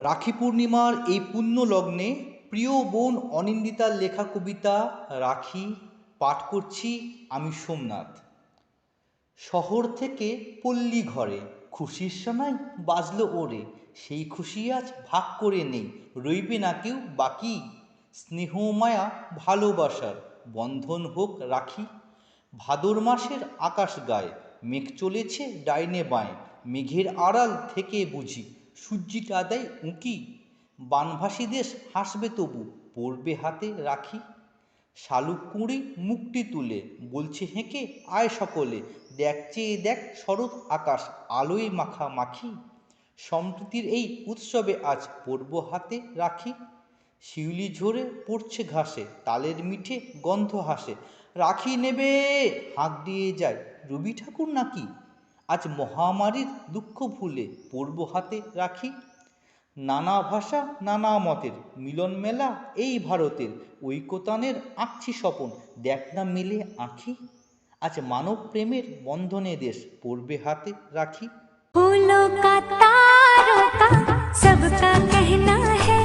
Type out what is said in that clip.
রাখি পূর্ণিমার এই পুণ্য লগ্নে প্রিয় বোন অনিন্দিতার লেখা কবিতা রাখি পাঠ করছি আমি সোমনাথ। শহর থেকে পল্লী ঘরে খুশির সানাই বাজলো ওরে, সেই খুশি আজ ভাগ করে নেই, রইবে না কেউ বাকি। স্নেহ মায়া ভালোবাসার বন্ধন হোক রাখি। ভাদর মাসের আকাশ গায়ে মেঘ চলেছে ডাইনে বাঁয়ে, মেঘের আড়াল থেকে বুঝি সূর্যিটা দেয় উঁকি। বানভাসী দেশ হাসবে তবু পড়বে হাতে রাখি। শালুক কুঁড়ি মুখটি তুলে বলছে হেঁকে আয় সকলে, দেখ চেয়ে দেখ শরৎ আকাশ আলোয় মাখামাখি। সম্প্রীতির এই উৎসবে আজ পরব হাতে রাখি। শিউলি ঝরে পড়ছে ঘাসে, তালের মিঠে গন্ধ হাসে, রাখি নেবে হাঁক দিয়ে যায় রবি ঠাকুর নাকি। আজ মহামারীর দুঃখ ভুলে পরব হাতে রাখি। নানা ভাষা নানা মতের মিলন মেলা এই ভারতের, ঐকতানের আঁকছি স্বপন দেখ না মেলে আঁখি। আজ মানব প্রেমের বন্ধনে দেশ পড়বে হাতে রাখি। फूलों का तारों का सबका कहना है,